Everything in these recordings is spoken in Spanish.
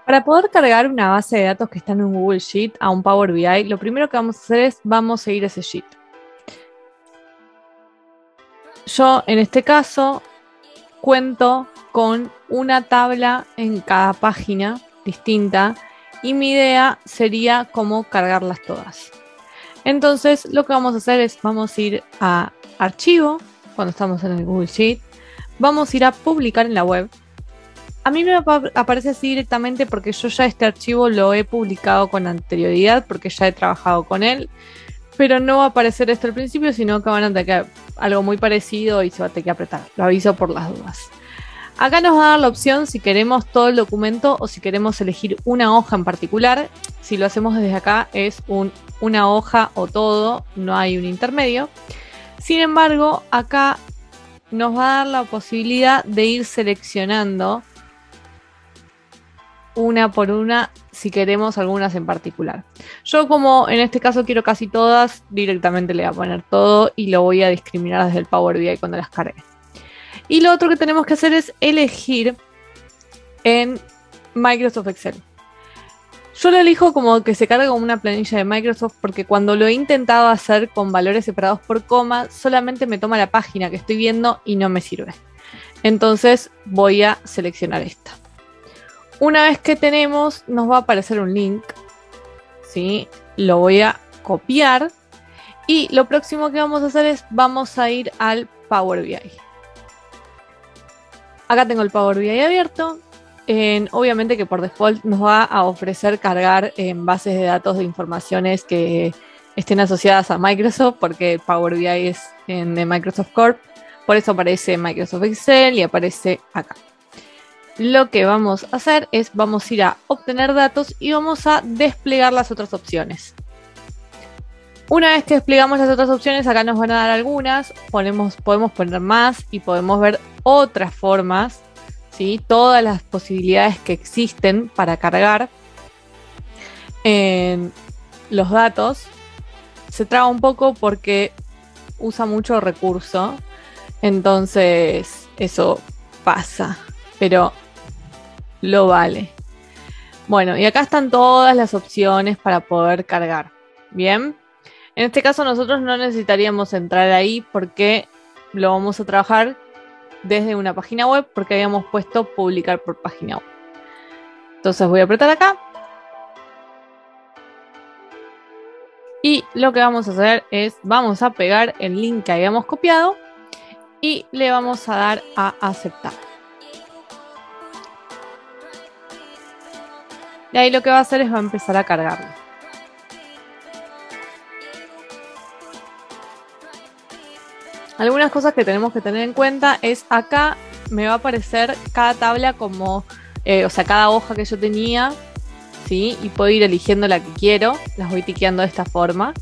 Para poder cargar una base de datos que está en un Google Sheet a un Power BI, lo primero que vamos a hacer es vamos a ir a ese Sheet. Yo, en este caso, cuento con una tabla en cada página distinta y mi idea sería cómo cargarlas todas. Entonces, lo que vamos a hacer es vamos a ir a Archivo, cuando estamos en el Google Sheet, vamos a ir a Publicar en la web. A mí me aparece así directamente porque yo ya este archivo lo he publicado con anterioridad porque ya he trabajado con él, pero no va a aparecer esto al principio, sino que van a tener algo muy parecido y se va a tener que apretar. Lo aviso por las dudas. Acá nos va a dar la opción si queremos todo el documento o si queremos elegir una hoja en particular. Si lo hacemos desde acá es una hoja o todo, no hay un intermedio. Sin embargo, acá nos va a dar la posibilidad de ir seleccionando una por una si queremos algunas en particular. Yo, como en este caso quiero casi todas, directamente le voy a poner todo y lo voy a discriminar desde el Power BI cuando las cargue. Y lo otro que tenemos que hacer es elegir en Microsoft Excel. Yo lo elijo como que se cargue como una planilla de Microsoft porque cuando lo he intentado hacer con valores separados por coma, solamente me toma la página que estoy viendo y no me sirve. Entonces voy a seleccionar esta. Una vez que tenemos, nos va a aparecer un link, ¿sí? Lo voy a copiar y lo próximo que vamos a hacer es vamos a ir al Power BI. Acá tengo el Power BI abierto. Obviamente que por default nos va a ofrecer cargar en bases de datos de informaciones que estén asociadas a Microsoft, porque Power BI es de Microsoft Corp. Por eso aparece Microsoft Excel y aparece acá. Lo que vamos a hacer es vamos a ir a obtener datos y vamos a desplegar las otras opciones. Una vez que desplegamos las otras opciones, acá nos van a dar algunas, podemos poner más y podemos ver otras formas, ¿sí? Todas las posibilidades que existen para cargar los datos. Se traba un poco porque usa mucho recurso, entonces eso pasa, pero lo vale. Bueno, y acá están todas las opciones para poder cargar. Bien, en este caso nosotros no necesitaríamos entrar ahí porque lo vamos a trabajar desde una página web porque habíamos puesto publicar por página web. Entonces voy a apretar acá. Y lo que vamos a hacer es vamos a pegar el link que habíamos copiado y le vamos a dar a aceptar. De ahí lo que va a hacer es va a empezar a cargarlo. Algunas cosas que tenemos que tener en cuenta es acá me va a aparecer cada tabla como, o sea, cada hoja que yo tenía, ¿sí? Y puedo ir eligiendo la que quiero, las voy tiqueando de esta forma.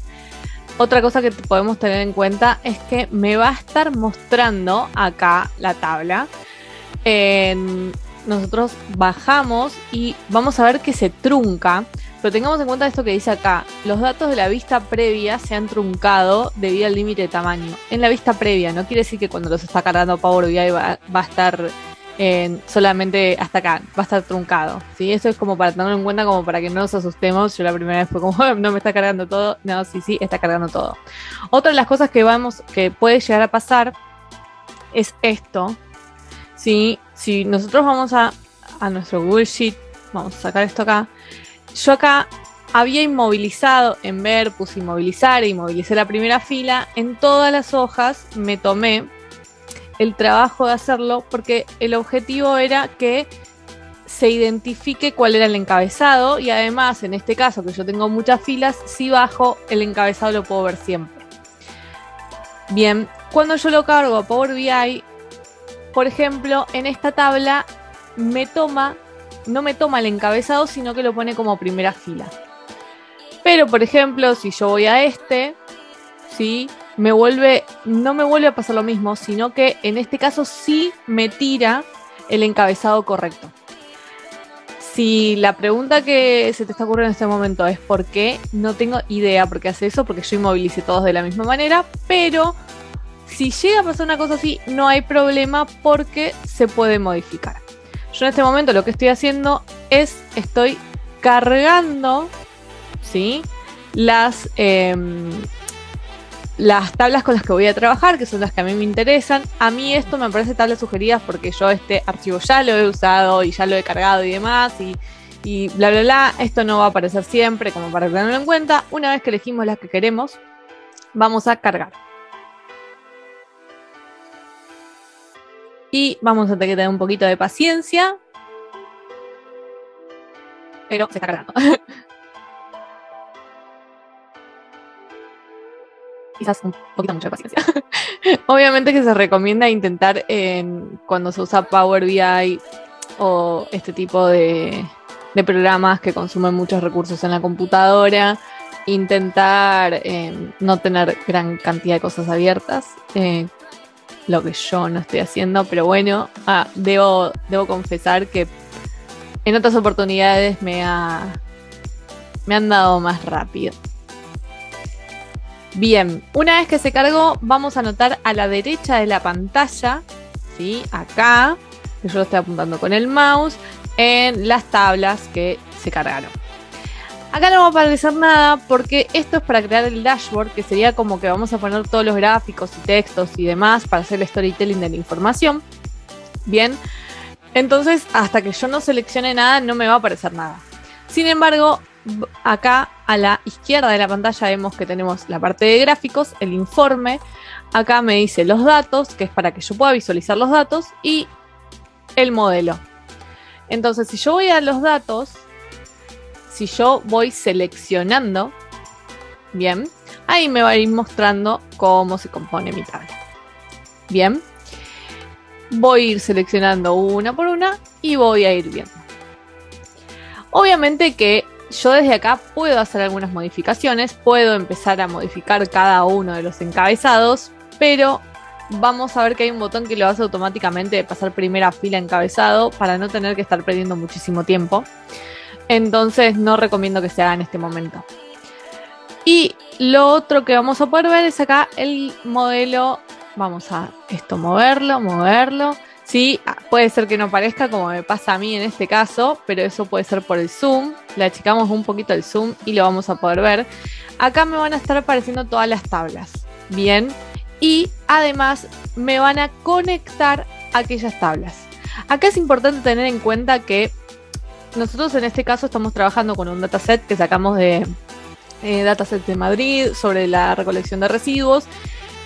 Otra cosa que podemos tener en cuenta es que me va a estar mostrando acá la tabla. Nosotros bajamos y vamos a ver que se trunca, pero tengamos en cuenta esto que dice acá: los datos de la vista previa se han truncado debido al límite de tamaño. En la vista previa, no quiere decir que cuando los está cargando Power BI va a estar solamente hasta acá, va a estar truncado, ¿sí? Eso es como para tenerlo en cuenta, como para que no nos asustemos. Yo la primera vez fue como, no me está cargando todo. No, sí, está cargando todo. Otra de las cosas que puede llegar a pasar es esto, ¿sí? Si nosotros vamos a nuestro Google Sheet, vamos a sacar esto acá. Yo acá había inmovilizado, en ver, puse inmovilizar e inmovilicé la primera fila. En todas las hojas me tomé el trabajo de hacerlo porque el objetivo era que se identifique cuál era el encabezado y además, en este caso que yo tengo muchas filas, si bajo el encabezado lo puedo ver siempre. Bien, cuando yo lo cargo a Power BI, por ejemplo, en esta tabla no me toma el encabezado, sino que lo pone como primera fila. Pero, por ejemplo, si yo voy a ¿sí? No me vuelve a pasar lo mismo, sino que en este caso sí me tira el encabezado correcto. Si la pregunta que se te está ocurriendo en este momento es por qué, no tengo idea por qué hace eso, porque yo inmovilicé todos de la misma manera, pero si llega a pasar una cosa así, no hay problema porque se puede modificar. Yo en este momento lo que estoy haciendo estoy cargando, ¿sí? Las tablas con las que voy a trabajar, que son las que a mí me interesan. A mí esto me parece tablas sugeridas porque yo este archivo ya lo he usado y ya lo he cargado y demás, y bla, bla, bla. Esto no va a aparecer siempre, como para tenerlo en cuenta. Una vez que elegimos las que queremos, vamos a cargar. Y vamos a tener que tener un poquito de paciencia. Pero se está cargando. Quizás un poquito mucha paciencia. Obviamente que se recomienda intentar cuando se usa Power BI o este tipo de programas que consumen muchos recursos en la computadora, intentar no tener gran cantidad de cosas abiertas, lo que yo no estoy haciendo, pero bueno, debo confesar que en otras oportunidades me han dado más rápido. Bien, una vez que se cargó, vamos a anotar a la derecha de la pantalla, ¿sí? Acá, que yo lo estoy apuntando con el mouse, en las tablas que se cargaron. Acá no va a aparecer nada porque esto es para crear el dashboard, que sería como que vamos a poner todos los gráficos y textos y demás para hacer el storytelling de la información. Bien, entonces hasta que yo no seleccione nada no me va a aparecer nada. Sin embargo, acá a la izquierda de la pantalla vemos que tenemos la parte de gráficos, el informe. Acá me dice los datos, que es para que yo pueda visualizar los datos, y el modelo. Entonces, si yo voy a los datos, si yo voy seleccionando, bien, ahí me va a ir mostrando cómo se compone mi tabla. Bien, voy a ir seleccionando una por una y voy a ir viendo. Obviamente que yo desde acá puedo hacer algunas modificaciones, puedo empezar a modificar cada uno de los encabezados, pero vamos a ver que hay un botón que lo hace automáticamente de pasar primera fila encabezado para no tener que estar perdiendo muchísimo tiempo. Entonces no recomiendo que se haga en este momento. Y lo otro que vamos a poder ver es acá el modelo. Vamos a esto moverlo. Sí, puede ser que no parezca como me pasa a mí en este caso, pero eso puede ser por el zoom. Le achicamos un poquito el zoom y lo vamos a poder ver. Acá me van a estar apareciendo todas las tablas. Bien. Y además me van a conectar aquellas tablas. Acá es importante tener en cuenta que nosotros en este caso estamos trabajando con un dataset que sacamos de Dataset de Madrid sobre la recolección de residuos.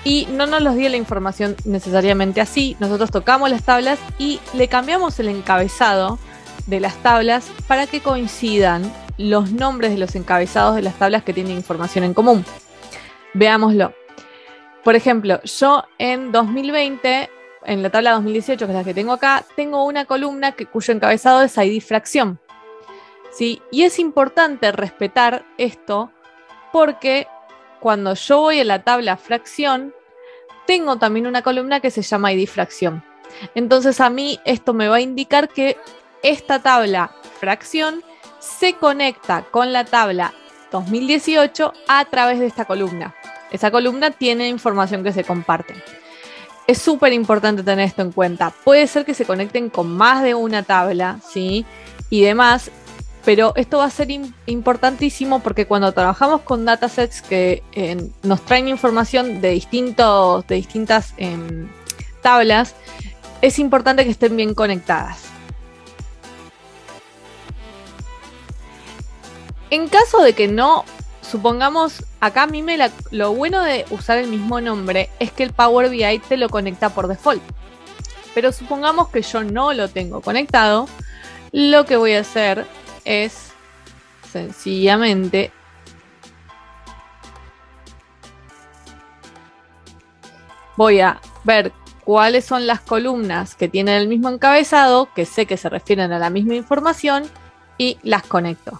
Y no nos los dio la información necesariamente así. Nosotros tocamos las tablas y le cambiamos el encabezado de las tablas para que coincidan los nombres de los encabezados de las tablas que tienen información en común. Veámoslo. Por ejemplo, yo en 2020, en la tabla 2018, que es la que tengo acá, tengo una columna cuyo encabezado es ID fracción. ¿Sí? Y es importante respetar esto porque cuando yo voy a la tabla fracción, tengo también una columna que se llama ID fracción. Entonces a mí esto me va a indicar que esta tabla fracción se conecta con la tabla 2018 a través de esta columna. Esa columna tiene información que se comparte. Es súper importante tener esto en cuenta. Puede ser que se conecten con más de una tabla, ¿sí? Y demás. Pero esto va a ser importantísimo porque cuando trabajamos con datasets que nos traen información de distintas tablas, es importante que estén bien conectadas. En caso de que no, supongamos, acá a mí lo bueno de usar el mismo nombre es que el Power BI te lo conecta por default. Pero supongamos que yo no lo tengo conectado, lo que voy a hacer es sencillamente voy a ver cuáles son las columnas que tienen el mismo encabezado, que sé que se refieren a la misma información, y las conecto.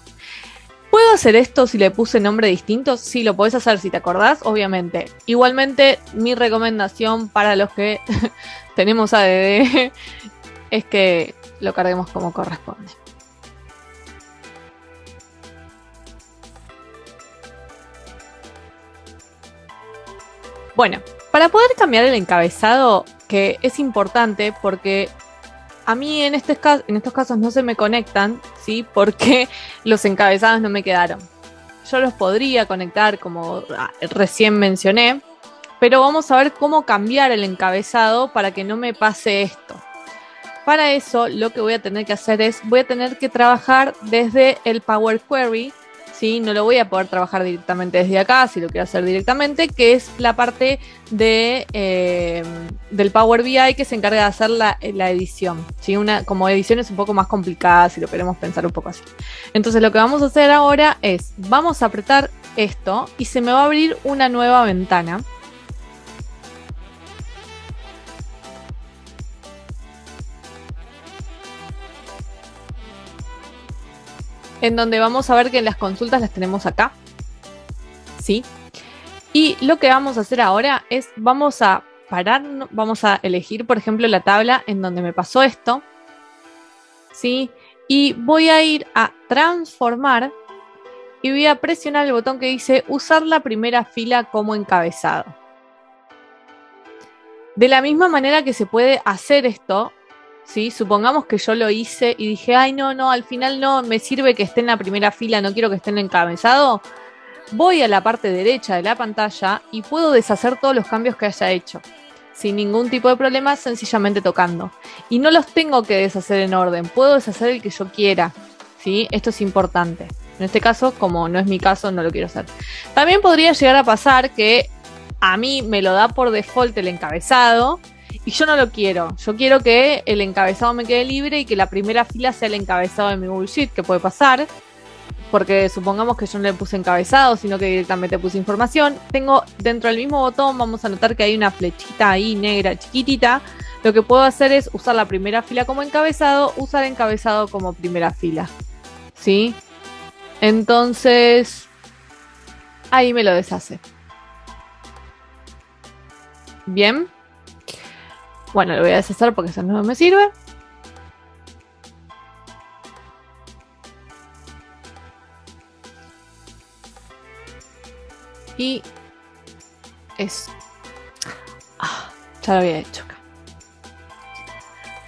¿Puedo hacer esto si le puse nombre distinto? Sí, lo podés hacer si te acordás, obviamente. Igualmente, mi recomendación para los que tenemos ADD es que lo carguemos como corresponde. Bueno, para poder cambiar el encabezado, que es importante porque a mí en estos casos no se me conectan, ¿sí? Porque los encabezados no me quedaron. Yo los podría conectar como recién mencioné, pero vamos a ver cómo cambiar el encabezado para que no me pase esto. Para eso lo que voy a tener que hacer es, voy a tener que trabajar desde el Power Query, ¿sí? No lo voy a poder trabajar directamente desde acá, si lo quiero hacer directamente, que es la parte del Power BI que se encarga de hacer la edición, ¿sí? Como edición es un poco más complicada si lo queremos pensar un poco así. Entonces lo que vamos a hacer ahora es, vamos a apretar esto y se me va a abrir una nueva ventana. En donde vamos a ver que las consultas las tenemos acá, ¿sí? Y lo que vamos a hacer ahora es, vamos a elegir, por ejemplo, la tabla en donde me pasó esto, ¿sí? Y voy a ir a transformar y voy a presionar el botón que dice usar la primera fila como encabezado. De la misma manera que se puede hacer esto, ¿sí? Supongamos que yo lo hice y dije, ay, no, al final no me sirve que esté en la primera fila, no quiero que esté en el encabezado. Voy a la parte derecha de la pantalla y puedo deshacer todos los cambios que haya hecho, sin ningún tipo de problema, sencillamente tocando. Y no los tengo que deshacer en orden, puedo deshacer el que yo quiera, ¿sí? Esto es importante. En este caso, como no es mi caso, no lo quiero hacer. También podría llegar a pasar que a mí me lo da por default el encabezado, y yo no lo quiero. Yo quiero que el encabezado me quede libre y que la primera fila sea el encabezado de mi Google Sheet, que puede pasar, porque supongamos que yo no le puse encabezado, sino que directamente puse información. Tengo dentro del mismo botón, vamos a notar que hay una flechita ahí negra chiquitita. Lo que puedo hacer es usar la primera fila como encabezado, usar encabezado como primera fila, ¿sí? Entonces, ahí me lo deshace. Bien. Bueno, lo voy a deshacer porque eso no me sirve. Y eso. Ya lo había hecho acá.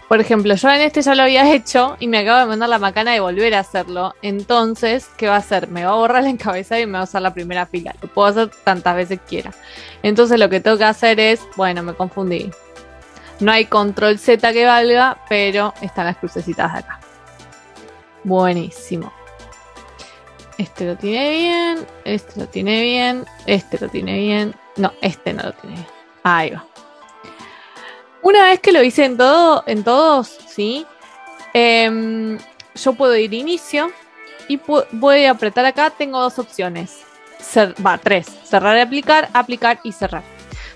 Por ejemplo, yo en este ya lo había hecho y me acabo de mandar la macana de volver a hacerlo. Entonces, ¿qué va a hacer? Me va a borrar el encabezado y me va a usar la primera fila. Lo puedo hacer tantas veces quiera. Entonces lo que tengo que hacer es, bueno, me confundí. No hay control Z que valga, pero están las crucecitas de acá. Buenísimo. Este lo tiene bien, este lo tiene bien, este lo tiene bien. No, este no lo tiene bien. Ahí va. Una vez que lo hice en todos, ¿sí? Yo puedo ir a inicio y voy a apretar acá. Tengo dos opciones. Tres. Cerrar y aplicar, aplicar y cerrar.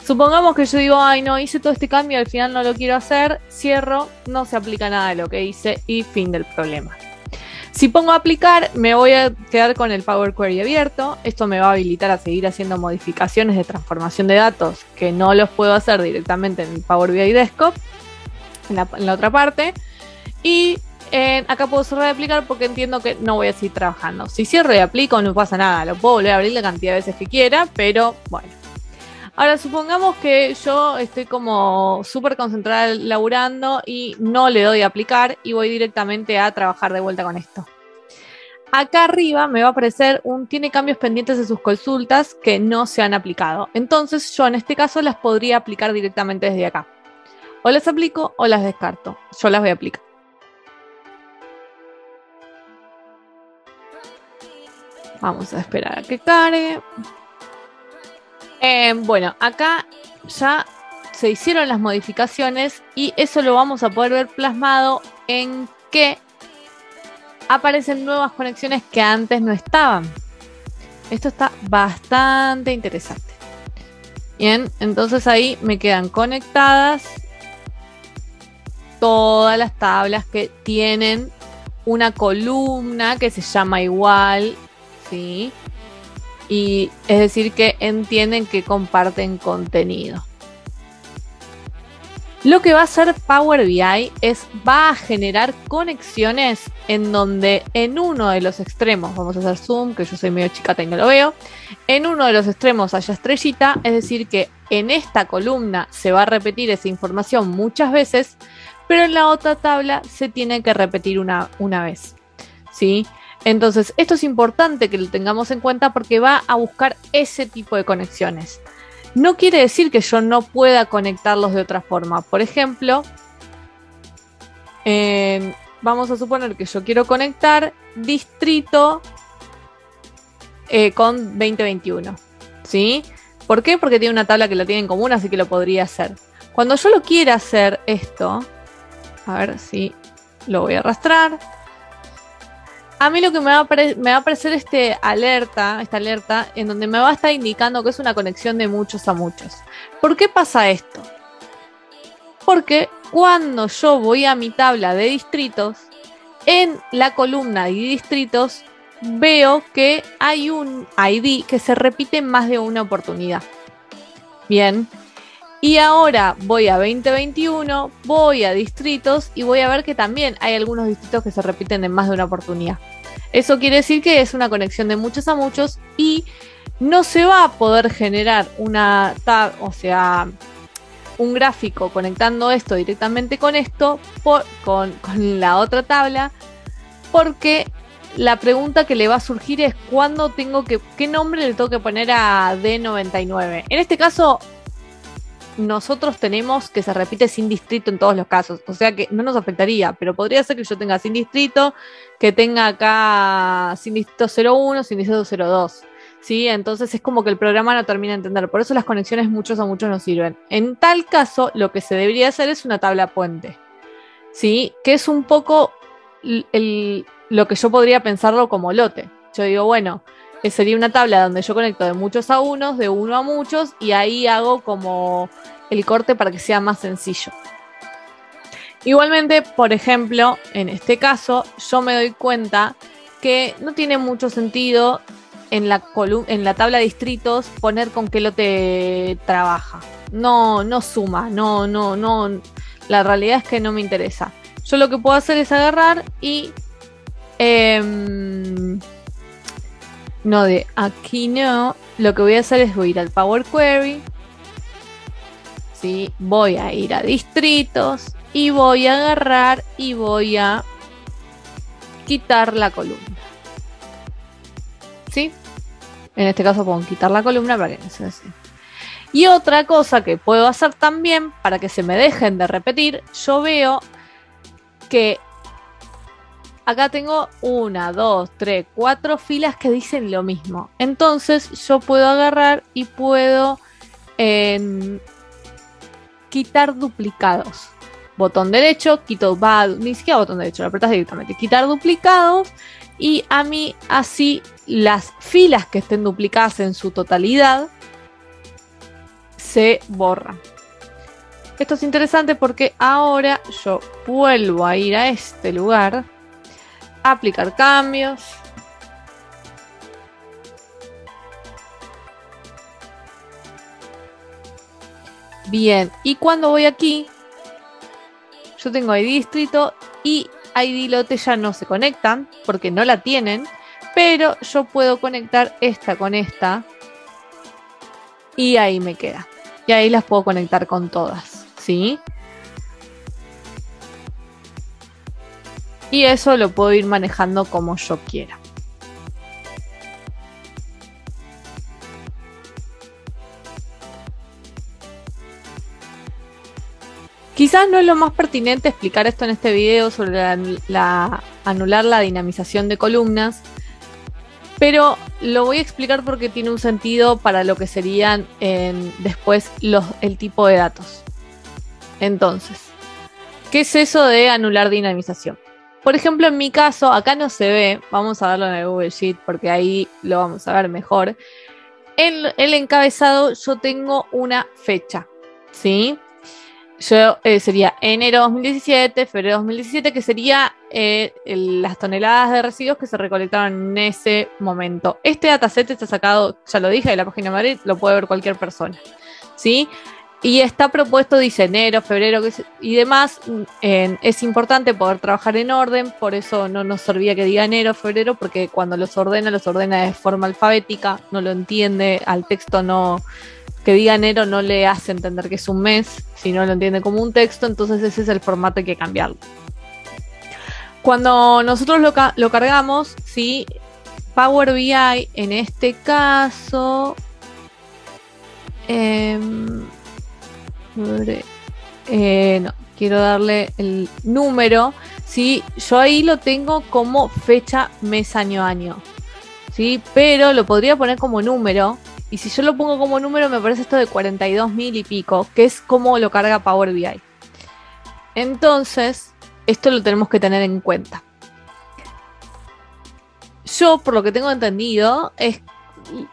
Supongamos que yo digo, ay no, hice todo este cambio, al final no lo quiero hacer, cierro, no se aplica nada de lo que hice y fin del problema. Si pongo aplicar, me voy a quedar con el Power Query abierto. Esto me va a habilitar a seguir haciendo modificaciones de transformación de datos que no los puedo hacer directamente en el Power BI Desktop, en la otra parte. Y acá puedo cerrar y aplicar porque entiendo que no voy a seguir trabajando. Si cierro y aplico no pasa nada, lo puedo volver a abrir la cantidad de veces que quiera, pero bueno. Ahora supongamos que yo estoy como súper concentrada laburando y no le doy a aplicar y voy directamente a trabajar de vuelta con esto. Acá arriba me va a aparecer tiene cambios pendientes de sus consultas que no se han aplicado. Entonces yo en este caso las podría aplicar directamente desde acá. O las aplico o las descarto. Yo las voy a aplicar. Vamos a esperar a que cargue. Bueno, acá ya se hicieron las modificaciones y eso lo vamos a poder ver plasmado en que aparecen nuevas conexiones que antes no estaban. Esto está bastante interesante. Bien, entonces ahí me quedan conectadas todas las tablas que tienen una columna que se llama igual, ¿sí? Y es decir que entienden que comparten contenido. Lo que va a hacer Power BI va a generar conexiones en donde en uno de los extremos, vamos a hacer zoom, que yo soy medio chicata y no lo veo, en uno de los extremos haya estrellita, es decir que en esta columna se va a repetir esa información muchas veces, pero en la otra tabla se tiene que repetir una vez, ¿sí? Entonces, esto es importante que lo tengamos en cuenta porque va a buscar ese tipo de conexiones. No quiere decir que yo no pueda conectarlos de otra forma. Por ejemplo, vamos a suponer que yo quiero conectar distrito con 2021, ¿sí? ¿Por qué? Porque tiene una tabla que la tiene en común, así que lo podría hacer. Cuando yo lo quiera hacer esto, a ver si lo voy a arrastrar. A mí lo que me va a aparecer esta alerta en donde me va a estar indicando que es una conexión de muchos a muchos. ¿Por qué pasa esto? Porque cuando yo voy a mi tabla de distritos, en la columna de distritos veo que hay un ID que se repite en más de una oportunidad. Bien. Y ahora voy a 2021, voy a distritos y voy a ver que también hay algunos distritos que se repiten en más de una oportunidad. Eso quiere decir que es una conexión de muchos a muchos y no se va a poder generar un gráfico conectando esto directamente con esto, con la otra tabla, porque la pregunta que le va a surgir es ¿qué nombre le tengo que poner a D99? En este caso, nosotros tenemos que se repite sin distrito en todos los casos, o sea que no nos afectaría, pero podría ser que yo tenga sin distrito, que tenga acá sin distrito 01, sin distrito 02, ¿sí? Entonces es como que el programa no termina de entender, por eso las conexiones muchos a muchos nos sirven. En tal caso, lo que se debería hacer es una tabla puente, ¿sí? Que es un poco lo que yo podría pensarlo como lote. Yo digo, bueno, sería una tabla donde yo conecto de muchos a unos, de uno a muchos, y ahí hago como el corte para que sea más sencillo. Igualmente, por ejemplo, en este caso, yo me doy cuenta que no tiene mucho sentido en la tabla de distritos poner con qué lote trabaja. No suma, no. La realidad es que no me interesa. Yo lo que puedo hacer es agarrar y no, de aquí no. Lo que voy a hacer es voy a ir al Power Query. ¿Sí? Voy a ir a distritos. Y voy a agarrar y voy a quitar la columna. ¿Sí? En este caso puedo quitar la columna para que no se así. Y otra cosa que puedo hacer también para que se me dejen de repetir. Yo veo que acá tengo 1, 2, 3, 4 filas que dicen lo mismo. Entonces yo puedo agarrar y puedo quitar duplicados. Botón derecho, ni siquiera botón derecho, lo apretas directamente. Quitar duplicados y a mí así las filas que estén duplicadas en su totalidad se borran. Esto es interesante porque ahora yo vuelvo a ir a este lugar, aplicar cambios. Bien, y cuando voy aquí, yo tengo ID distrito y ID lote ya no se conectan porque no la tienen, pero yo puedo conectar esta con esta y ahí me queda. Y ahí las puedo conectar con todas, ¿sí? Y eso lo puedo ir manejando como yo quiera. Quizás no es lo más pertinente explicar esto en este video sobre anular la dinamización de columnas, pero lo voy a explicar porque tiene un sentido para lo que serían después el tipo de datos. Entonces, ¿qué es eso de anular dinamización? Por ejemplo, en mi caso, acá no se ve, vamos a verlo en el Google Sheet porque ahí lo vamos a ver mejor. En el encabezado yo tengo una fecha, ¿sí? Sería enero 2017, febrero 2017, que sería las toneladas de residuos que se recolectaron en ese momento. Este dataset está sacado, ya lo dije, de la página de Madrid, lo puede ver cualquier persona, ¿sí? Y está propuesto, dice enero, febrero y demás. Es importante poder trabajar en orden, por eso no nos servía que diga enero, febrero, porque cuando los ordena de forma alfabética, no lo entiende, al texto no que diga enero no le hace entender que es un mes, sino lo entiende como un texto, entonces ese es el formato, hay que cambiarlo. Cuando nosotros lo cargamos, ¿sí? Power BI en este caso... no, quiero darle el número, ¿sí? Yo ahí lo tengo como fecha, mes, año, año, ¿sí? Pero lo podría poner como número, y si yo lo pongo como número me aparece esto de 42.000 y pico, que es como lo carga Power BI. Entonces, esto lo tenemos que tener en cuenta. Yo, por lo que tengo entendido,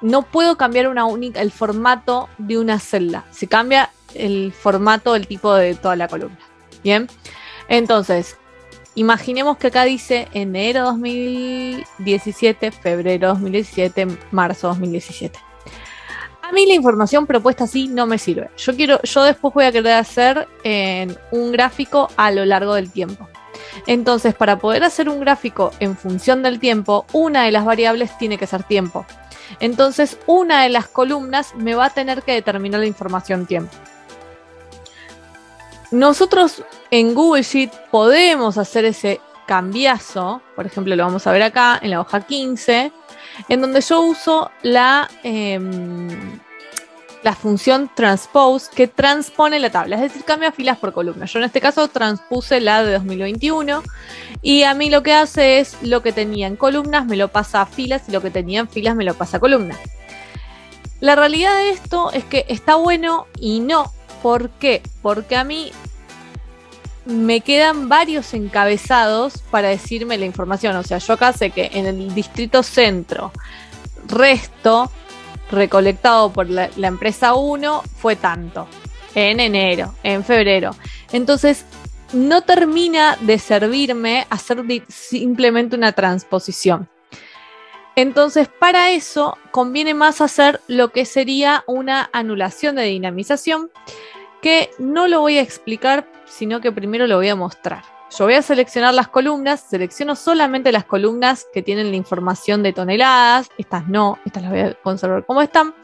no puedo cambiar el formato de una celda. Se cambia el formato, el tipo de toda la columna. Bien, entonces, imaginemos que acá dice enero 2017, febrero 2017, marzo 2017. A mí la información propuesta así no me sirve. Yo después voy a querer hacer un gráfico a lo largo del tiempo. Entonces, para poder hacer un gráfico en función del tiempo, una de las variables tiene que ser tiempo. Entonces, una de las columnas me va a tener que determinar la información tiempo. Nosotros en Google Sheet podemos hacer ese cambiazo, por ejemplo, lo vamos a ver acá en la hoja 15, en donde yo uso la función transpose, que transpone la tabla, es decir, cambia filas por columnas. Yo en este caso transpuse la de 2021 y a mí lo que hace es lo que tenía en columnas me lo pasa a filas y lo que tenía en filas me lo pasa a columnas. La realidad de esto es que está bueno y no. ¿Por qué? Porque a mí me quedan varios encabezados para decirme la información. O sea, yo acá sé que en el distrito centro, resto recolectado por la empresa 1 fue tanto, en enero, en febrero. Entonces, no termina de servirme hacer simplemente una transposición. Entonces, para eso conviene más hacer lo que sería una anulación de dinamización, que no lo voy a explicar, sino que primero lo voy a mostrar. Yo voy a seleccionar las columnas, selecciono solamente las columnas que tienen la información de toneladas, estas no, estas las voy a conservar como están,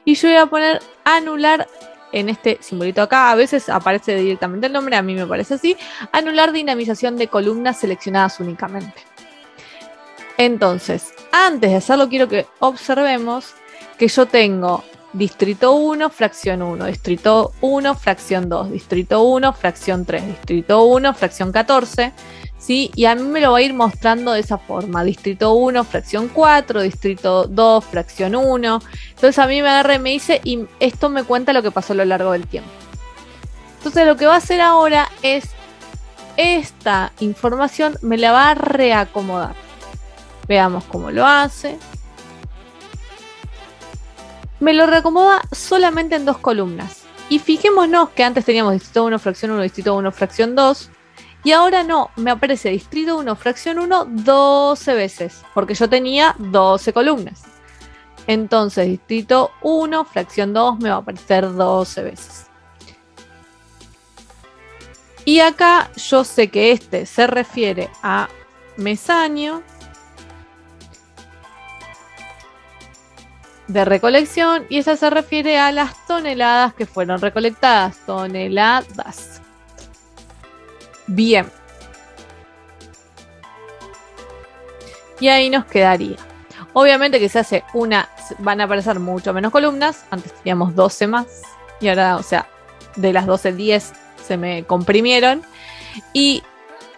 y yo voy a poner anular en este simbolito acá, a veces aparece directamente el nombre, a mí me parece así, anular dinamización de columnas seleccionadas únicamente. Entonces, antes de hacerlo quiero que observemos que yo tengo distrito 1, fracción 1, distrito 1, fracción 2, distrito 1, fracción 3, distrito 1, fracción 14, ¿sí? Y a mí me lo va a ir mostrando de esa forma, distrito 1, fracción 4, distrito 2, fracción 1. Entonces a mí me agarra y me dice, y esto me cuenta lo que pasó a lo largo del tiempo. Entonces lo que va a hacer ahora es, esta información me la va a reacomodar. Veamos cómo lo hace. Me lo reacomoda solamente en dos columnas. Y fijémonos que antes teníamos distrito 1, fracción 1, distrito 1, fracción 2. Y ahora no, me aparece distrito 1, fracción 1 12 veces. Porque yo tenía 12 columnas. Entonces, distrito 1, fracción 2 me va a aparecer 12 veces. Y acá yo sé que este se refiere a mes año de recolección y esa se refiere a las toneladas que fueron recolectadas. Toneladas. Bien. Y ahí nos quedaría. Obviamente que se hace van a aparecer mucho menos columnas. Antes teníamos 12 más. Y ahora, o sea, de las 12, 10 se me comprimieron. Y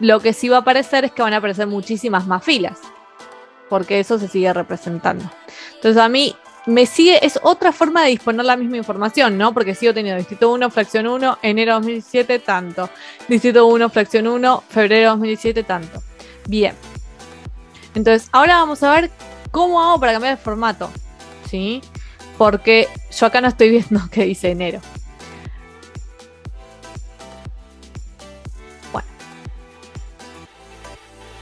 lo que sí va a aparecer es que van a aparecer muchísimas más filas. Porque eso se sigue representando. Entonces a mí me sigue, es otra forma de disponer la misma información, ¿no? Porque sigo teniendo distrito 1, fracción 1, enero 2017, tanto. Distrito 1, fracción 1, febrero 2017, tanto. Bien. Entonces, ahora vamos a ver cómo hago para cambiar el formato, ¿sí? Porque yo acá no estoy viendo que dice enero. Bueno.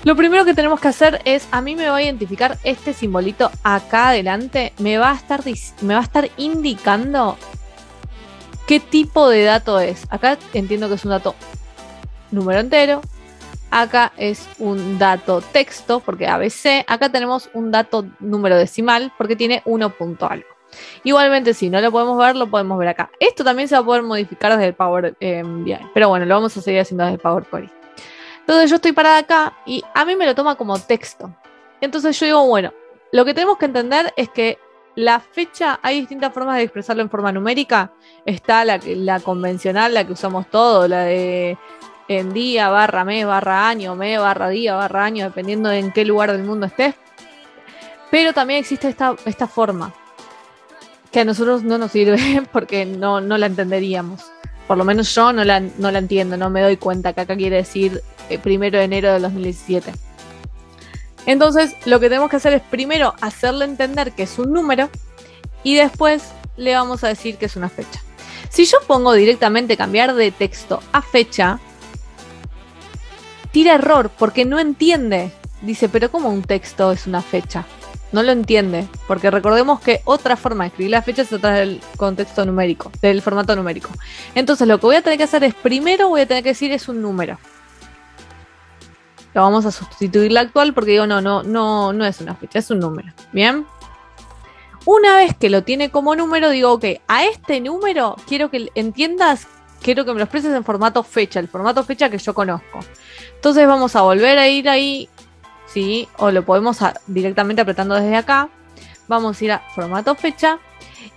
Lo primero que tenemos que hacer es, a mí me va a identificar este simbolito acá adelante, me va a estar indicando qué tipo de dato es. Acá entiendo que es un dato número entero, acá es un dato texto, porque ABC, acá tenemos un dato número decimal, porque tiene 1 punto algo. Igualmente, si no lo podemos ver acá. Esto también se va a poder modificar desde el Power BI, pero bueno, lo vamos a seguir haciendo desde el Power Query. Entonces yo estoy parada acá y a mí me lo toma como texto. Entonces yo digo, bueno, lo que tenemos que entender es que la fecha, hay distintas formas de expresarlo en forma numérica. Está la convencional, la que usamos todo, la de en día, barra mes, barra año, mes, barra día, barra año, dependiendo de en qué lugar del mundo estés. Pero también existe esta forma, que a nosotros no nos sirve porque no la entenderíamos. Por lo menos yo no la entiendo, no me doy cuenta que acá quiere decir 1 de enero del 2017. Entonces, lo que tenemos que hacer es primero hacerle entender que es un número y después le vamos a decir que es una fecha. Si yo pongo directamente cambiar de texto a fecha, tira error porque no entiende. Dice, pero ¿cómo un texto es una fecha? No lo entiende, porque recordemos que otra forma de escribir la fecha es otra del contexto numérico, del formato numérico. Entonces, lo que voy a tener que hacer es primero voy a tener que decir es un número. Lo vamos a sustituir la actual porque digo, no es una fecha, es un número. Bien. Una vez que lo tiene como número, digo, ok, a este número quiero que entiendas, quiero que me lo expreses en formato fecha, el formato fecha que yo conozco. Entonces vamos a volver a ir ahí, ¿sí? O lo podemos directamente apretando desde acá. Vamos a ir a formato fecha.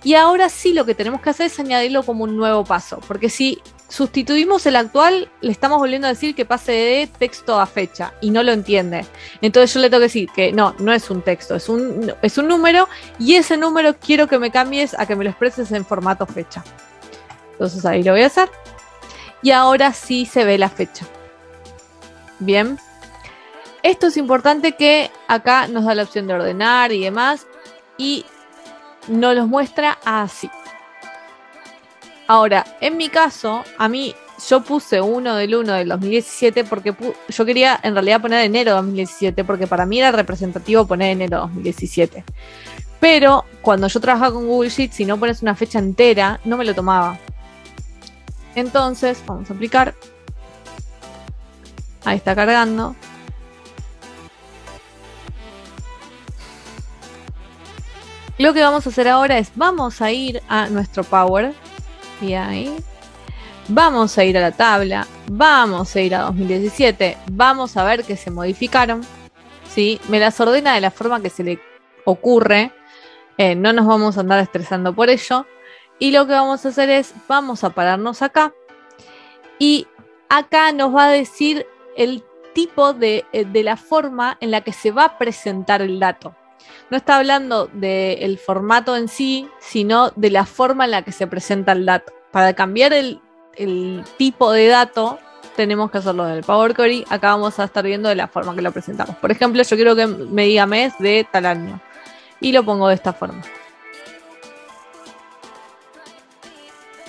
Y ahora sí lo que tenemos que hacer es añadirlo como un nuevo paso, porque si sustituimos el actual, le estamos volviendo a decir que pase de texto a fecha y no lo entiende. Entonces yo le tengo que decir que no es un texto, es un número y ese número quiero que me cambies a que me lo expreses en formato fecha. Entonces ahí lo voy a hacer. Y ahora sí se ve la fecha. Bien. Esto es importante que acá nos da la opción de ordenar y demás y nos los muestra así. Ahora, en mi caso, yo puse 1 del 1 del 2017 porque yo quería en realidad poner enero de 2017 porque para mí era representativo poner enero de 2017. Pero cuando yo trabajaba con Google Sheets, si no pones una fecha entera, no me lo tomaba. Entonces, vamos a aplicar. Ahí está cargando. Lo que vamos a hacer ahora es, vamos a ir a nuestro Power BI, vamos a ir a la tabla, vamos a ir a 2017, vamos a ver que se modificaron, ¿sí? Me las ordena de la forma que se le ocurre, no nos vamos a andar estresando por ello, y lo que vamos a hacer es, vamos a pararnos acá, y acá nos va a decir el tipo de la forma en la que se va a presentar el dato. No está hablando del formato en sí, sino de la forma en la que se presenta el dato. Para cambiar el tipo de dato, tenemos que hacerlo en el Power Query. Acá vamos a estar viendo de la forma que lo presentamos. Por ejemplo, yo quiero que me diga mes de tal año. Y lo pongo de esta forma.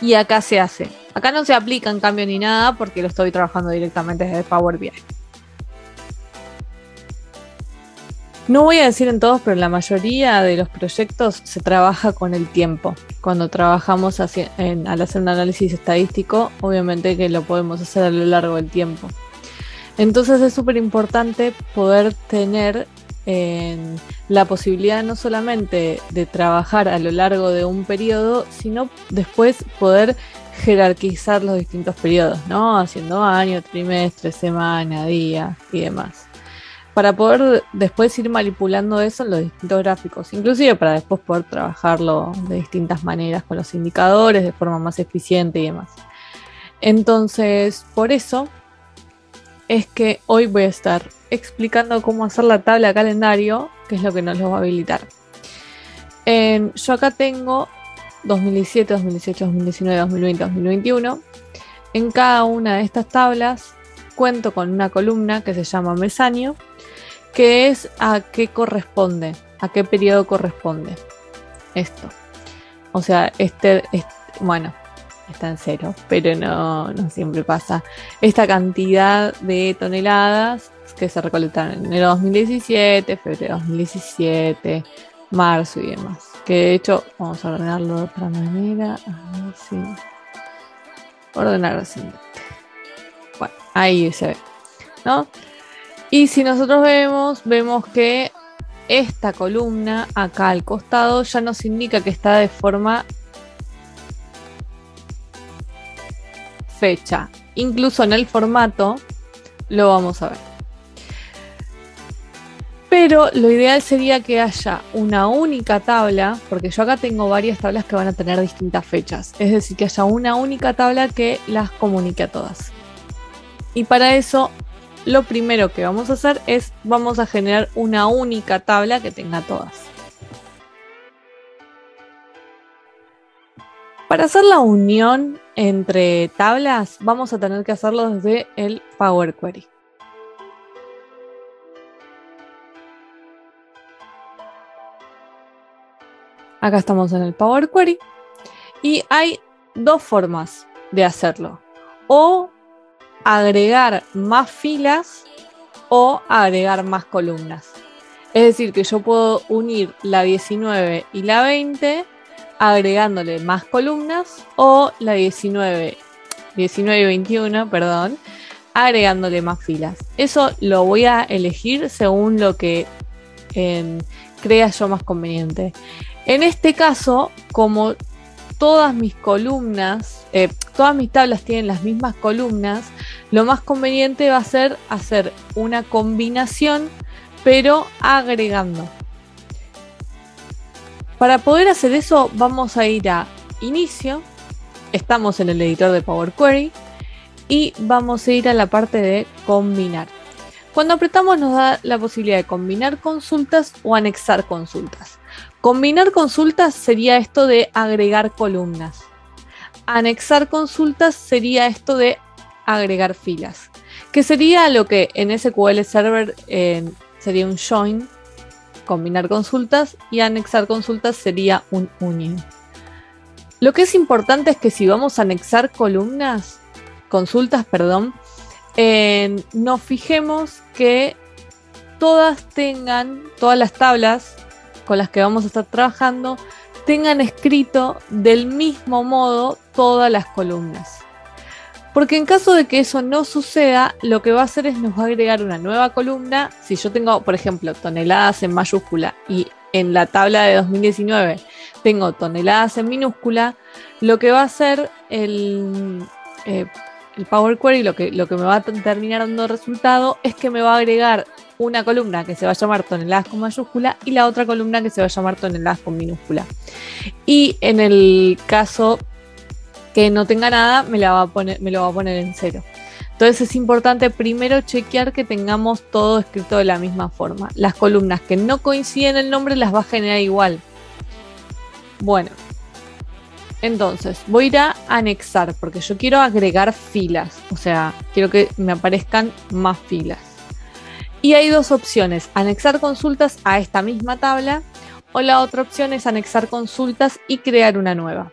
Y acá se hace. Acá no se aplica en cambio ni nada porque lo estoy trabajando directamente desde Power BI. No voy a decir en todos, pero en la mayoría de los proyectos se trabaja con el tiempo. Cuando trabajamos al hacer un análisis estadístico, obviamente que lo podemos hacer a lo largo del tiempo. Entonces es súper importante poder tener la posibilidad no solamente de trabajar a lo largo de un periodo, sino después poder jerarquizar los distintos periodos, ¿no? Haciendo año, trimestre, semana, día y demás. Para poder después ir manipulando eso en los distintos gráficos, inclusive para después poder trabajarlo de distintas maneras con los indicadores de forma más eficiente y demás. Entonces, por eso es que hoy voy a estar explicando cómo hacer la tabla de calendario, que es lo que nos lo va a habilitar. Yo acá tengo 2017, 2018, 2019, 2020, 2021. En cada una de estas tablas cuento con una columna que se llama mes año, que es a qué corresponde, a qué periodo corresponde esto. O sea, bueno, está en cero, pero no siempre pasa. Esta cantidad de toneladas que se recolectaron en enero 2017, febrero 2017, marzo y demás. Que de hecho, vamos a ordenarlo de otra manera. A ver si... Ordenar así. Bueno, ahí se ve, ¿no? Y si nosotros vemos que esta columna acá al costado ya nos indica que está de forma fecha. Incluso en el formato lo vamos a ver. Pero lo ideal sería que haya una única tabla, porque yo acá tengo varias tablas que van a tener distintas fechas. Es decir, que haya una única tabla que las comunique a todas. Y para eso, lo primero que vamos a hacer es, vamos a generar una única tabla que tenga todas. Para hacer la unión entre tablas, vamos a tener que hacerlo desde el Power Query. Acá estamos en el Power Query y hay dos formas de hacerlo. O agregar más filas o agregar más columnas. Es decir, que yo puedo unir la 19 y la 20 agregándole más columnas, o la 19 y 21, perdón, agregándole más filas. Eso lo voy a elegir según lo que crea yo más conveniente. En este caso, como todas mis columnas, todas mis tablas tienen las mismas columnas, lo más conveniente va a ser hacer una combinación, pero agregando. Para poder hacer eso, vamos a ir a Inicio, estamos en el editor de Power Query, y vamos a ir a la parte de Combinar. Cuando apretamos nos da la posibilidad de combinar consultas o anexar consultas. Combinar consultas sería esto de agregar columnas. Anexar consultas sería esto de agregar filas, que sería lo que en SQL Server sería un join. Combinar consultas, y anexar consultas sería un union. Lo que es importante es que si vamos a anexar consultas, nos fijemos que todas las tablas con las que vamos a estar trabajando tengan escrito del mismo modo todas las columnas. Porque en caso de que eso no suceda, lo que va a hacer es nos va a agregar una nueva columna. Si yo tengo, por ejemplo, toneladas en mayúscula y en la tabla de 2019 tengo toneladas en minúscula, lo que va a hacer el Power Query, lo que me va a terminar dando resultado es que me va a agregar una columna que se va a llamar toneladas con mayúscula y la otra columna que se va a llamar toneladas con minúscula. Y en el caso que no tenga nada, me lo va a poner en 0. Entonces es importante primero chequear que tengamos todo escrito de la misma forma. Las columnas que no coinciden el nombre las va a generar igual. Bueno, entonces voy a ir a anexar porque yo quiero agregar filas. O sea, quiero que me aparezcan más filas. Y hay dos opciones: anexar consultas a esta misma tabla, o la otra opción es anexar consultas y crear una nueva.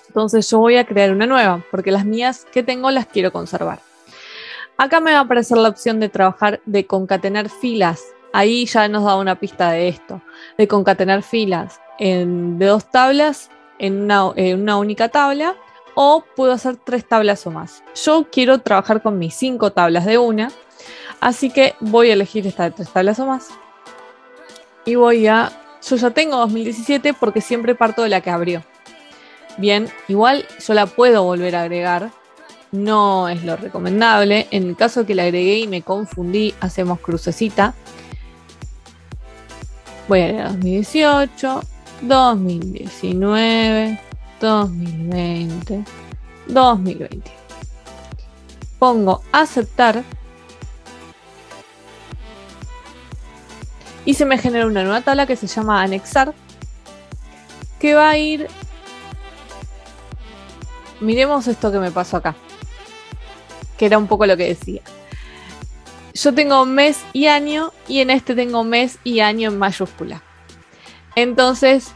Entonces yo voy a crear una nueva porque las mías que tengo las quiero conservar. Acá me va a aparecer la opción de trabajar, de concatenar filas. Ahí ya nos da una pista de esto, de concatenar filas de dos tablas en una única tabla, o puedo hacer 3 tablas o más. Yo quiero trabajar con mis 5 tablas de una, así que voy a elegir esta de 3 tablas o más. Y yo ya tengo 2017 porque siempre parto de la que abrió. Bien, igual yo la puedo volver a agregar, no es lo recomendable. En el caso de que la agregué y me confundí, hacemos crucecita. Voy a agregar 2018, 2019, 2020, 2020. Pongo aceptar y se me genera una nueva tabla que se llama anexar, que va a ir... Miremos esto que me pasó acá, que era un poco lo que decía. Yo tengo mes y año, y en este tengo mes y año en mayúscula. Entonces,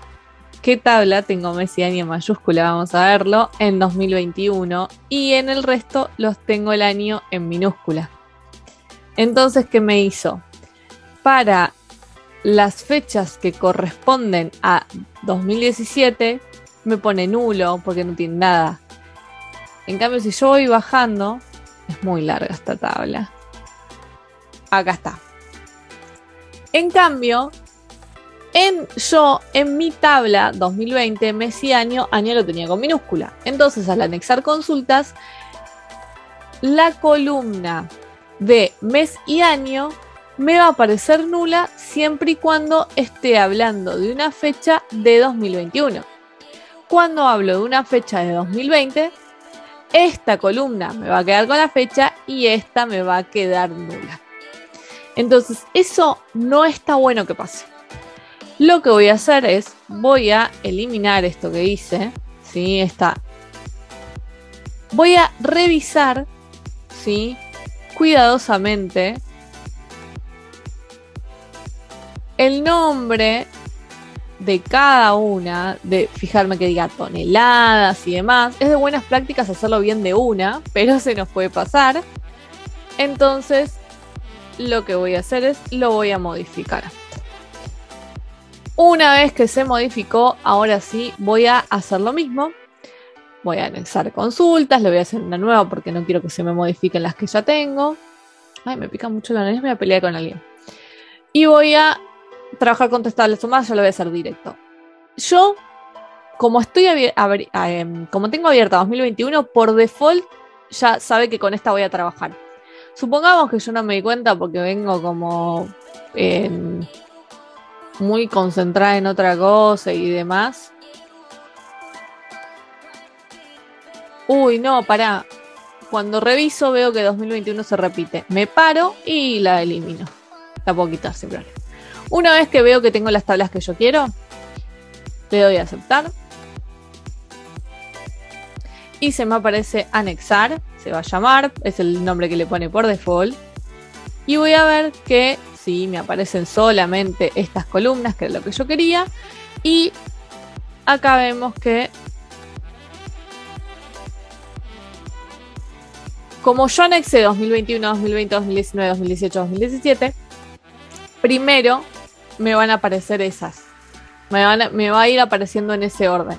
¿qué tabla tengo mes y año en mayúscula? Vamos a verlo en 2021, y en el resto los tengo el año en minúscula. Entonces, ¿qué me hizo? Para las fechas que corresponden a 2017, me pone nulo porque no tiene nada. En cambio, si yo voy bajando, es muy larga esta tabla. Acá está. En cambio, en mi tabla 2020, mes y año lo tenía con minúscula. Entonces, al anexar consultas, la columna de mes y año me va a aparecer nula siempre y cuando esté hablando de una fecha de 2021. Cuando hablo de una fecha de 2020, esta columna me va a quedar con la fecha y esta me va a quedar nula. Entonces, eso no está bueno que pase. Lo que voy a hacer es, voy a eliminar esto que hice, ¿sí? Voy a revisar, ¿sí? Cuidadosamente el nombre de cada una, de fijarme que diga toneladas y demás. Es de buenas prácticas hacerlo bien de una, pero se nos puede pasar. Entonces, lo que voy a hacer es, lo voy a modificar. Una vez que se modificó, ahora sí voy a hacer lo mismo. Voy a anexar consultas, le voy a hacer una nueva porque no quiero que se me modifiquen las que ya tengo. Ay, me pica mucho la nariz, me voy a pelear con alguien. Y voy a trabajar con tablas sumadas, yo lo voy a hacer directo. Yo, como como tengo abierta 2021, por default ya sabe que con esta voy a trabajar. Supongamos que yo no me di cuenta porque vengo como muy concentrada en otra cosa y demás. Uy, no, pará. Cuando reviso veo que 2021 se repite. Me paro y la elimino. La puedo quitar sin problema. Una vez que veo que tengo las tablas que yo quiero, le doy a aceptar. Y se me aparece anexar. Se va a llamar. Es el nombre que le pone por default. Y voy a ver que sí, me aparecen solamente estas columnas, que es lo que yo quería. Y acá vemos que como yo anexé 2021, 2020, 2019, 2018, 2017, primero me van a aparecer esas. Me va a ir apareciendo en ese orden.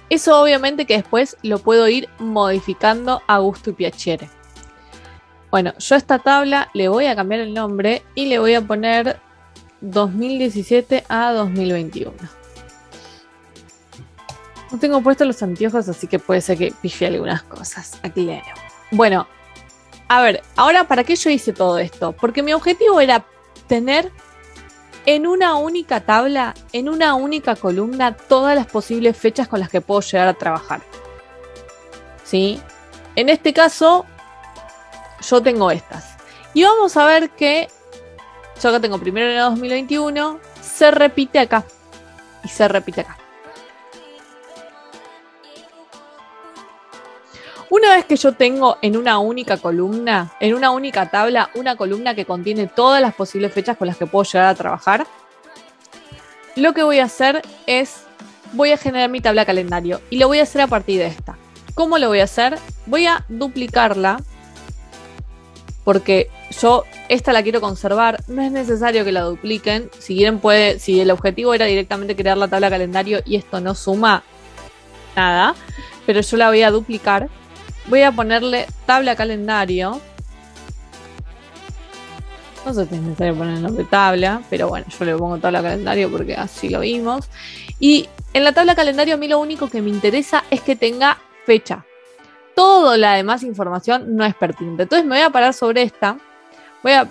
Eso obviamente que después lo puedo ir modificando a gusto y piacere. Bueno, yo a esta tabla le voy a cambiar el nombre y le voy a poner 2017 a 2021. No tengo puestos los anteojos, así que puede ser que pifie algunas cosas. Aclaro. Bueno, a ver, ahora ¿para qué yo hice todo esto? Porque mi objetivo era tener en una única tabla, en una única columna, todas las posibles fechas con las que puedo llegar a trabajar. ¿Sí? En este caso, yo tengo estas. Y vamos a ver que yo acá tengo 1 de enero de 2021, se repite acá. Y se repite acá. Una vez que yo tengo en una única columna, en una única tabla, una columna que contiene todas las posibles fechas con las que puedo llegar a trabajar, lo que voy a hacer es, voy a generar mi tabla calendario y lo voy a hacer a partir de esta. ¿Cómo lo voy a hacer? Voy a duplicarla porque yo esta la quiero conservar. No es necesario que la dupliquen. Si quieren si el objetivo era directamente crear la tabla calendario y esto no suma nada, pero yo la voy a duplicar. Voy a ponerle tabla calendario. No sé si es necesario poner el nombre tabla, pero bueno, yo le pongo tabla calendario porque así lo vimos. Y en la tabla calendario a mí lo único que me interesa es que tenga fecha. Toda la demás información no es pertinente. Entonces me voy a parar sobre esta. Voy a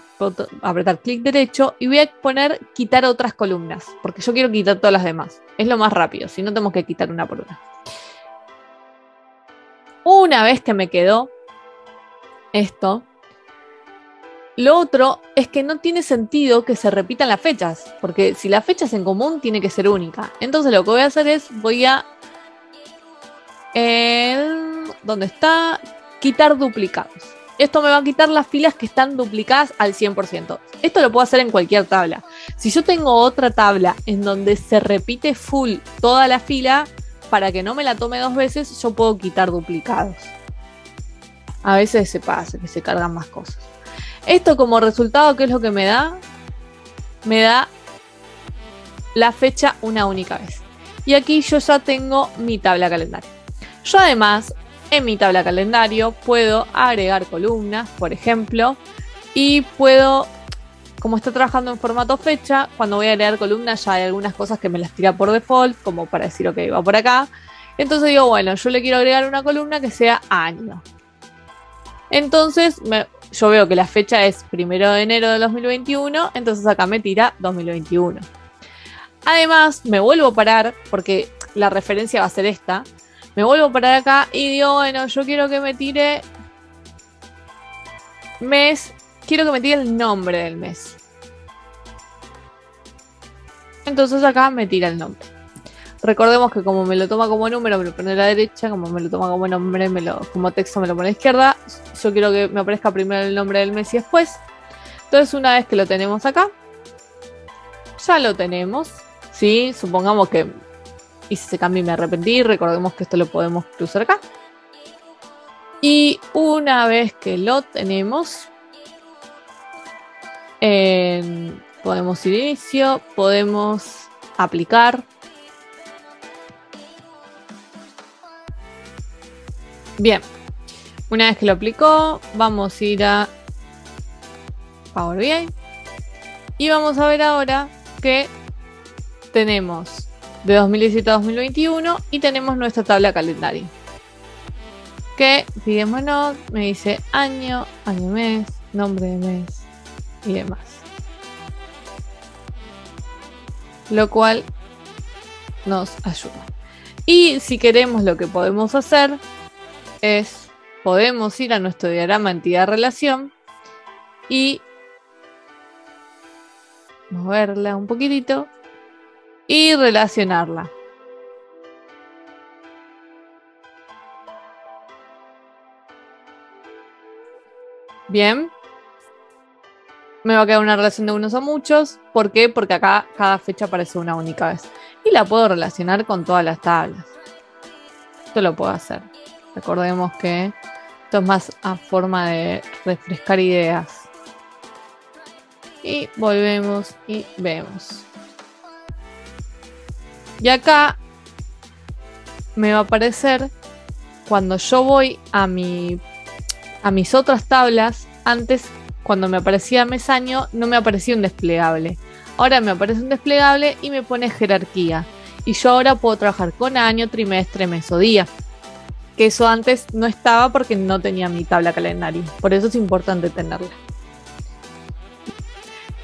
apretar clic derecho y voy a poner quitar otras columnas, porque yo quiero quitar todas las demás. Es lo más rápido, si no tenemos que quitar una por una. Una vez que me quedó esto, lo otro es que no tiene sentido que se repitan las fechas, porque si la fecha es en común, tiene que ser única. Entonces lo que voy a hacer es, voy a... ¿dónde está? Quitar duplicados. Esto me va a quitar las filas que están duplicadas al 100%. Esto lo puedo hacer en cualquier tabla. Si yo tengo otra tabla en donde se repite full toda la fila, para que no me la tome dos veces, yo puedo quitar duplicados. A veces se pasa, que se cargan más cosas. Esto como resultado, ¿qué es lo que me da? Me da la fecha una única vez. Y aquí yo ya tengo mi tabla calendario. Yo además, en mi tabla calendario, puedo agregar columnas, por ejemplo, y puedo como está trabajando en formato fecha, cuando voy a agregar columnas ya hay algunas cosas que me las tira por default, como para decir, ok, va por acá. Entonces digo, bueno, yo le quiero agregar una columna que sea año. Entonces yo veo que la fecha es 1 de enero de 2021, entonces acá me tira 2021. Además, me vuelvo a parar, porque la referencia va a ser esta. Me vuelvo a parar acá y digo, bueno, yo quiero que me tire mes, quiero que me tire el nombre del mes. Entonces acá me tira el nombre. Recordemos que como me lo toma como número, me lo pone a la derecha, como me lo toma como nombre, como texto me lo pone a la izquierda. Yo quiero que me aparezca primero el nombre del mes y después. Entonces una vez que lo tenemos acá, ya lo tenemos, ¿sí? Supongamos que hice ese cambio y me arrepentí. Recordemos que esto lo podemos cruzar acá. Y una vez que lo tenemos, podemos ir a inicio, podemos aplicar. Bien, una vez que lo aplicó, vamos a ir a Power BI y vamos a ver ahora que tenemos de 2017 a 2021 y tenemos nuestra tabla calendario. Que, fijémonos, me dice año, mes, nombre de mes y demás. Lo cual nos ayuda. Y si queremos, lo que podemos hacer es, podemos ir a nuestro diagrama entidad-relación y moverla un poquitito y relacionarla. Bien. Me va a quedar una relación de unos a muchos. ¿Por qué? Porque acá cada fecha aparece una única vez. Y la puedo relacionar con todas las tablas. Esto lo puedo hacer. Recordemos que esto es más a forma de refrescar ideas. Y volvemos y vemos. Y acá me va a aparecer cuando yo voy a mis otras tablas. Antes, cuando me aparecía mes año, no me aparecía un desplegable. Ahora me aparece un desplegable y me pone jerarquía. Y yo ahora puedo trabajar con año, trimestre, mes o día. Que eso antes no estaba porque no tenía mi tabla calendario. Por eso es importante tenerla.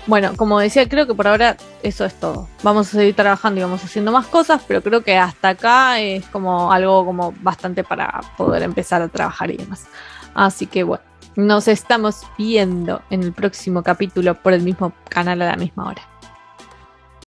Bueno, como decía, creo que por ahora eso es todo. Vamos a seguir trabajando y vamos haciendo más cosas, pero creo que hasta acá es como algo como bastante para poder empezar a trabajar y demás. Así que bueno, nos estamos viendo en el próximo capítulo por el mismo canal a la misma hora.